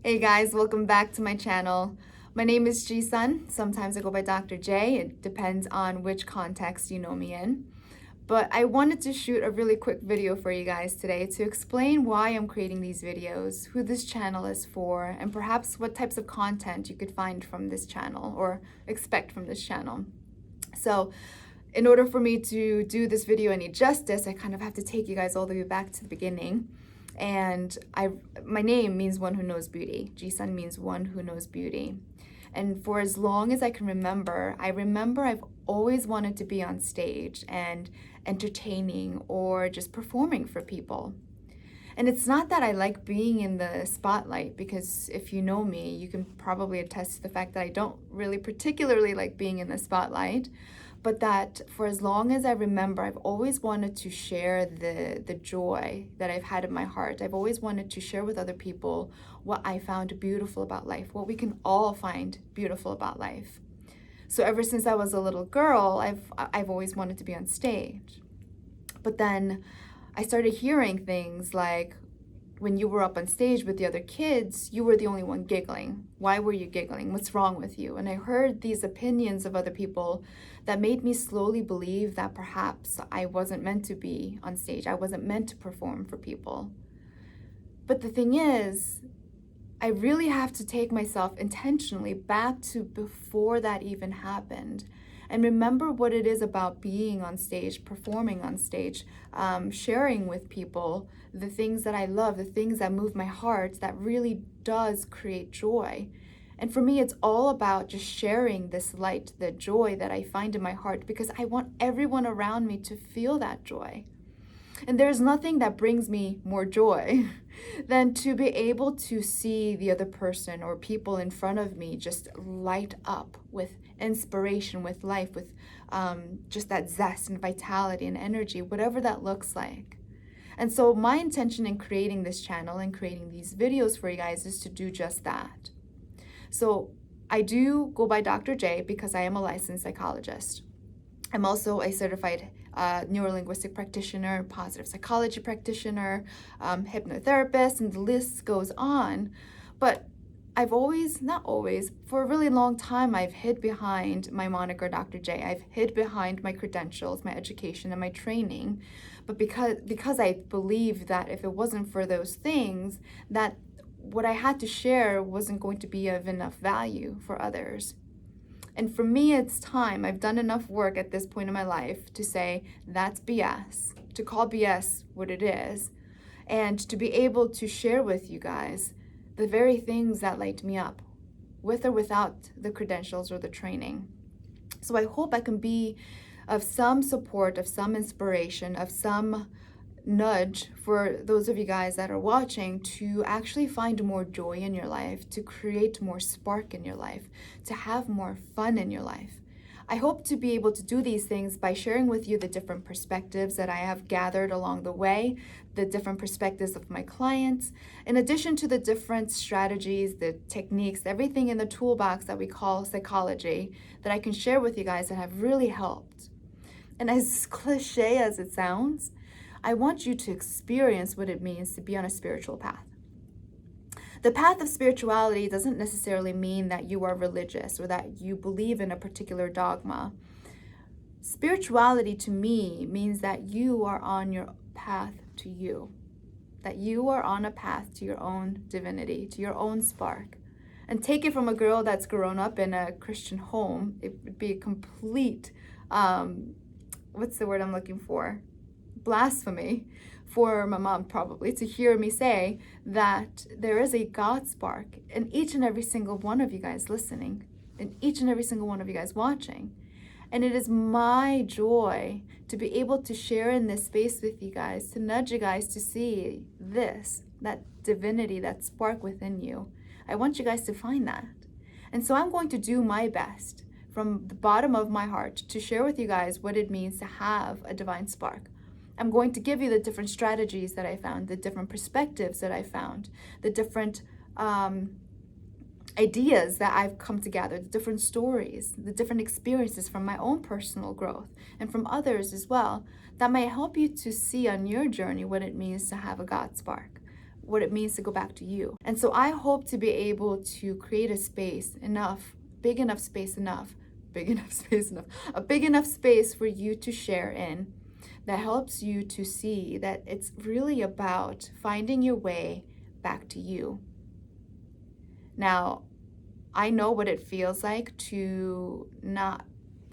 Hey guys, welcome back to my channel. My name is Ji-sun. Sometimes I go by Dr. J. It depends on which context you know me in. But I wanted to shoot a really quick video for you guys today to explain why I'm creating these videos, who this channel is for, and perhaps what types of content you could find from this channel or expect from this channel. So in order for me to do this video any justice, I kind of have to take you guys all the way back to the beginning. And my name means one who knows beauty. Ji-sun means one who knows beauty. And for as long as I can remember, I've always wanted to be on stage and entertaining or just performing for people. And it's not that I like being in the spotlight, because if you know me, you can probably attest to the fact that I don't really particularly like being in the spotlight, but that for as long as I remember, I've always wanted to share the joy that I've had in my heart. I've always wanted to share with other people what I found beautiful about life, what we can all find beautiful about life. So ever since I was a little girl, I've always wanted to be on stage. But then I started hearing things like, when you were up on stage with the other kids, you were the only one giggling. Why were you giggling? What's wrong with you? And I heard these opinions of other people that made me slowly believe that perhaps I wasn't meant to be on stage. I wasn't meant to perform for people. But the thing is, I really have to take myself intentionally back to before that even happened and remember what it is about being on stage, performing on stage, sharing with people the things that I love, the things that move my heart, that really does create joy. And for me, it's all about just sharing this light, the joy that I find in my heart, because I want everyone around me to feel that joy. And there's nothing that brings me more joy than to be able to see the other person or people in front of me just light up with inspiration, with life, with just that zest and vitality and energy, whatever that looks like. And so my intention in creating this channel and creating these videos for you guys is to do just that. So I do go by Dr. J because I am a licensed psychologist. I'm also a certified neurolinguistic practitioner, positive psychology practitioner, hypnotherapist, and the list goes on. But I've always, not always, for a really long time, I've hid behind my moniker Dr. J. I've hid behind my credentials, my education, and my training. But because I believe that if it wasn't for those things, that what I had to share wasn't going to be of enough value for others. And for me, it's time. I've done enough work at this point in my life to say that's BS, to call BS what it is, and to be able to share with you guys the very things that light me up, with or without the credentials or the training. So I hope I can be of some support, of some inspiration, of some nudge for those of you guys that are watching to actually find more joy in your life, to create more spark in your life, to have more fun in your life. I hope to be able to do these things by sharing with you the different perspectives that I have gathered along the way, the different perspectives of my clients, in addition to the different strategies, the techniques, everything in the toolbox that we call psychology that I can share with you guys that have really helped. And as cliche as it sounds, I want you to experience what it means to be on a spiritual path. The path of spirituality doesn't necessarily mean that you are religious or that you believe in a particular dogma. Spirituality to me means that you are on your path to you, that you are on a path to your own divinity, to your own spark. And take it from a girl that's grown up in a Christian home, it would be a complete, what's the word I'm looking for? Blasphemy for my mom probably to hear me say that there is a God spark in each and every single one of you guys listening, in each and every single one of you guys watching. And it is my joy to be able to share in this space with you guys, to nudge you guys to see this, that divinity, that spark within you. I want you guys to find that. And so I'm going to do my best from the bottom of my heart to share with you guys what it means to have a divine spark. I'm going to give you the different strategies that I found, the different perspectives that I found, the different ideas that I've come to gather, the different stories, the different experiences from my own personal growth and from others as well, that might help you to see on your journey what it means to have a God spark, what it means to go back to you. And so I hope to be able to create a space enough, big enough space enough, big enough space enough, a big enough space for you to share in that helps you to see that it's really about finding your way back to you. Now, I know what it feels like to not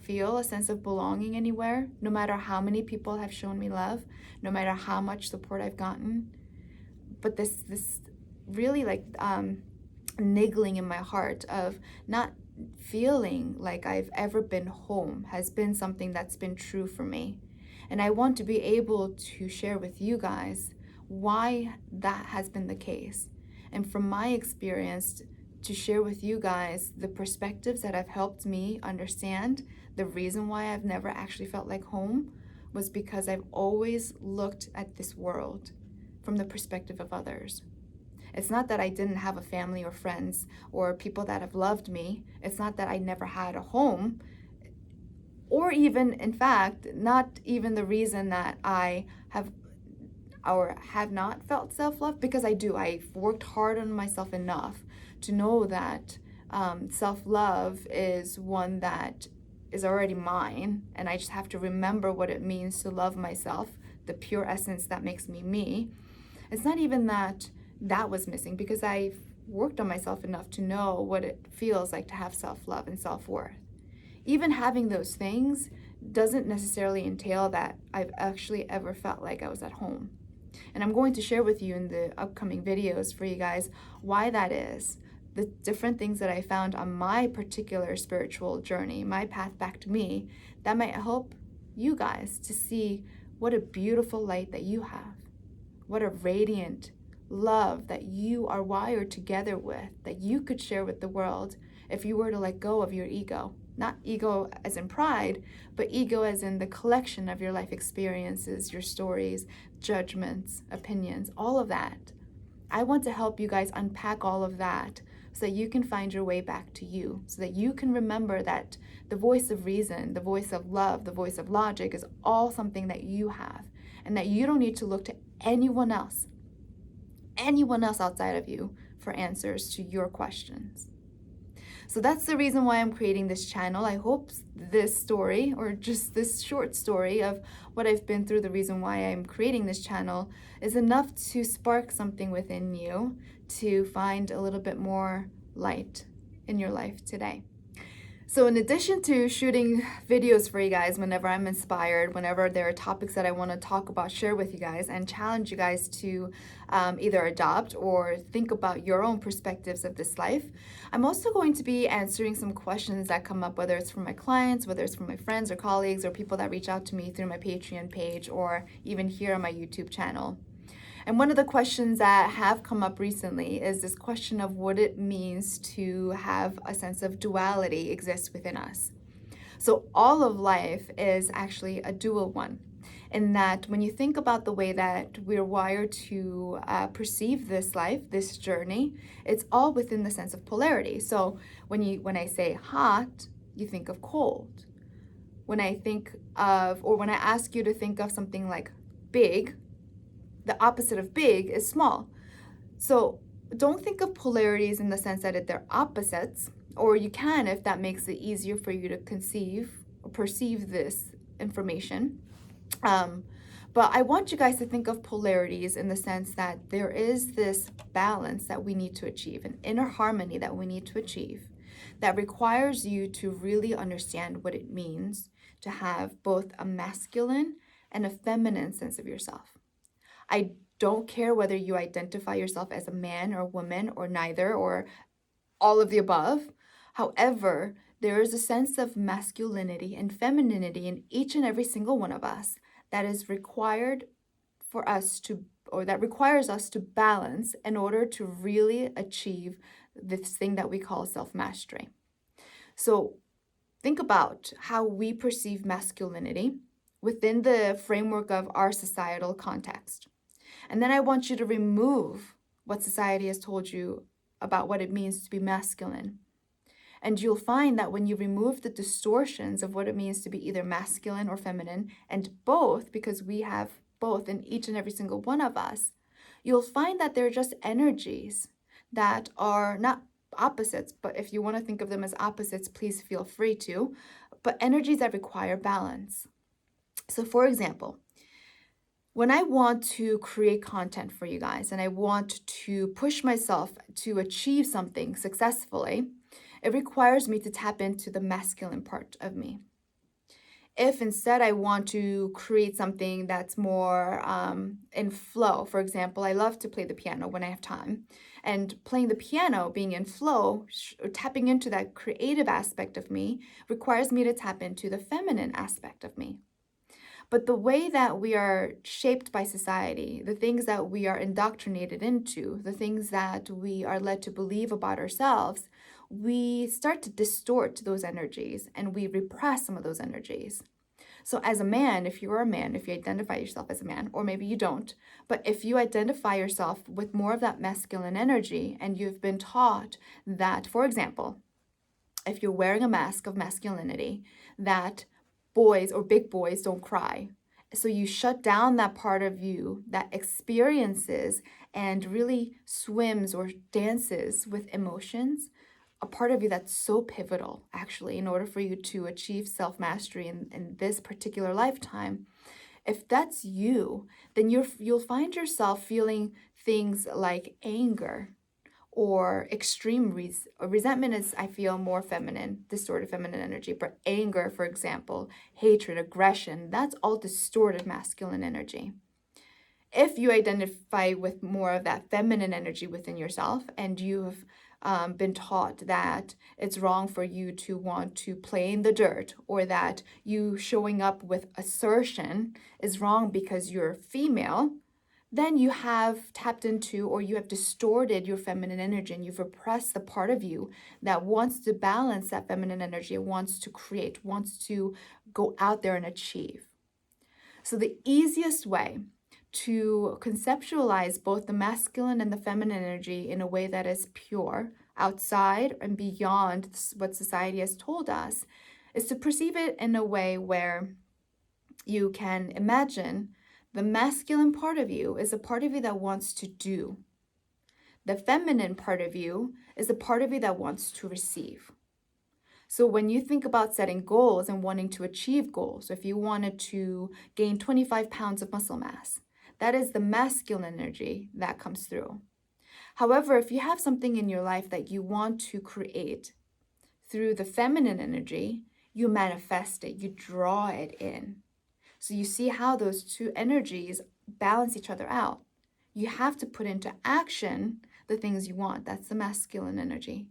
feel a sense of belonging anywhere, no matter how many people have shown me love, no matter how much support I've gotten. But this really niggling in my heart of not feeling like I've ever been home has been something that's been true for me. And I want to be able to share with you guys why that has been the case. And from my experience, to share with you guys the perspectives that have helped me understand the reason why I've never actually felt like home was because I've always looked at this world from the perspective of others. It's not that I didn't have a family or friends or people that have loved me. It's not that I never had a home, or even, in fact, not even the reason that I have or have not felt self-love, because I do. I've worked hard on myself enough to know that self-love is one that is already mine, and I just have to remember what it means to love myself, the pure essence that makes me me. It's not even that was missing, because I've worked on myself enough to know what it feels like to have self-love and self-worth. Even having those things doesn't necessarily entail that I've actually ever felt like I was at home. And I'm going to share with you in the upcoming videos for you guys why that is, the different things that I found on my particular spiritual journey, my path back to me, that might help you guys to see what a beautiful light that you have, what a radiant love that you are wired together with, that you could share with the world if you were to let go of your ego. Not ego as in pride, but ego as in the collection of your life experiences, your stories, judgments, opinions, all of that. I want to help you guys unpack all of that so that you can find your way back to you, so that you can remember that the voice of reason, the voice of love, the voice of logic is all something that you have, and that you don't need to look to anyone else outside of you for answers to your questions. So that's the reason why I'm creating this channel. I hope this story, or just this short story of what I've been through, the reason why I'm creating this channel, is enough to spark something within you to find a little bit more light in your life today. So in addition to shooting videos for you guys whenever I'm inspired, whenever there are topics that I want to talk about, share with you guys, and challenge you guys to either adopt or think about your own perspectives of this life, I'm also going to be answering some questions that come up, whether it's from my clients, whether it's from my friends or colleagues, or people that reach out to me through my Patreon page, or even here on my YouTube channel. And one of the questions that have come up recently is this question of what it means to have a sense of duality exist within us. So all of life is actually a dual one, in that when you think about the way that we're wired to perceive this life, this journey, it's all within the sense of polarity. So when I say hot, you think of cold. When I think of, or when I ask you to think of something like big, the opposite of big is small. So don't think of polarities in the sense that they're opposites, or you can if that makes it easier for you to conceive or perceive this information. But I want you guys to think of polarities in the sense that there is this balance that we need to achieve, an inner harmony that we need to achieve, that requires you to really understand what it means to have both a masculine and a feminine sense of yourself. I don't care whether you identify yourself as a man or a woman or neither or all of the above. However, there is a sense of masculinity and femininity in each and every single one of us that is required for us to, or that requires us to balance in order to really achieve this thing that we call self-mastery. So think about how we perceive masculinity within the framework of our societal context. And then I want you to remove what society has told you about what it means to be masculine. And you'll find that when you remove the distortions of what it means to be either masculine or feminine, and both, because we have both in each and every single one of us, you'll find that they're just energies that are not opposites, but if you want to think of them as opposites, please feel free to, but energies that require balance. So for example, when I want to create content for you guys and I want to push myself to achieve something successfully, it requires me to tap into the masculine part of me. If instead I want to create something that's more in flow, for example, I love to play the piano when I have time. And playing the piano, being in flow, tapping into that creative aspect of me requires me to tap into the feminine aspect of me. But the way that we are shaped by society, the things that we are indoctrinated into, the things that we are led to believe about ourselves, we start to distort those energies and we repress some of those energies. So as a man, if you are a man, if you identify yourself as a man, or maybe you don't, but if you identify yourself with more of that masculine energy and you've been taught that, for example, if you're wearing a mask of masculinity, that boys or big boys don't cry. So you shut down that part of you that experiences and really swims or dances with emotions, a part of you that's so pivotal, actually, in order for you to achieve self-mastery in this particular lifetime. If that's you, then you'll find yourself feeling things like anger, or extreme resentment is, I feel, more feminine, distorted feminine energy. But anger, for example, hatred, aggression, that's all distorted masculine energy. If you identify with more of that feminine energy within yourself and you've been taught that it's wrong for you to want to play in the dirt, or that you showing up with assertion is wrong because you're female, then you have tapped into, or you have distorted your feminine energy, and you've repressed the part of you that wants to balance that feminine energy, wants to create, wants to go out there and achieve. So the easiest way to conceptualize both the masculine and the feminine energy in a way that is pure, outside and beyond what society has told us, is to perceive it in a way where you can imagine the masculine part of you is a part of you that wants to do. The feminine part of you is a part of you that wants to receive. So when you think about setting goals and wanting to achieve goals, if you wanted to gain 25 pounds of muscle mass, that is the masculine energy that comes through. However, if you have something in your life that you want to create through the feminine energy, you manifest it, you draw it in. So you see how those two energies balance each other out. You have to put into action the things you want. That's the masculine energy.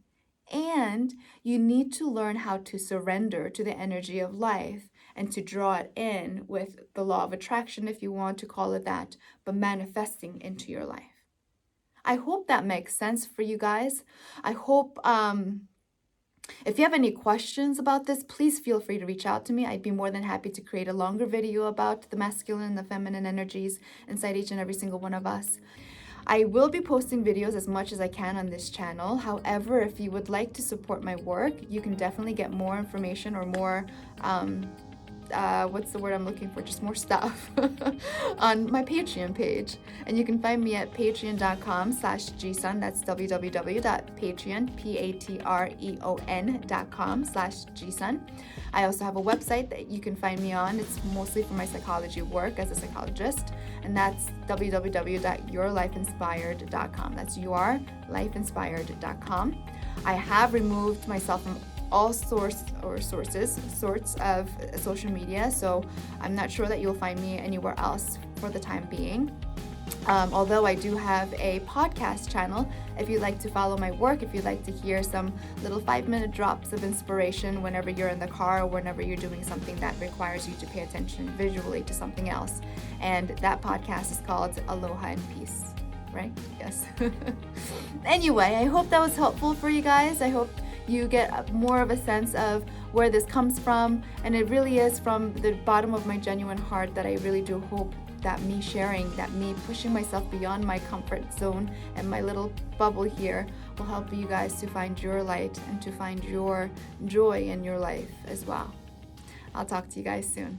And you need to learn how to surrender to the energy of life and to draw it in with the law of attraction, if you want to call it that, but manifesting into your life. I hope that makes sense for you guys. I hope if you have any questions about this, please feel free to reach out to me. I'd be more than happy to create a longer video about the masculine and the feminine energies inside each and every single one of us. I will be posting videos as much as I can on this channel. However, if you would like to support my work, you can definitely get more information or more what's the word I'm looking for? Just more stuff on my Patreon page. And you can find me at patreon.com/gsun. That's www.patreon.com/gsun. I also have a website that you can find me on. It's mostly for my psychology work as a psychologist. And that's www.yourlifeinspired.com. That's yourlifeinspired.com. I have removed myself from all sorts of social media, so I'm not sure that you'll find me anywhere else for the time being. Although I do have a podcast channel, if you'd like to follow my work, if you'd like to hear some little 5-minute drops of inspiration whenever you're in the car or whenever you're doing something that requires you to pay attention visually to something else. And that podcast is called Aloha and Peace, right? Yes. Anyway, I hope that was helpful for you guys. I hope you get more of a sense of where this comes from, and it really is from the bottom of my genuine heart that I really do hope that me sharing, that me pushing myself beyond my comfort zone and my little bubble here will help you guys to find your light and to find your joy in your life as well. I'll talk to you guys soon.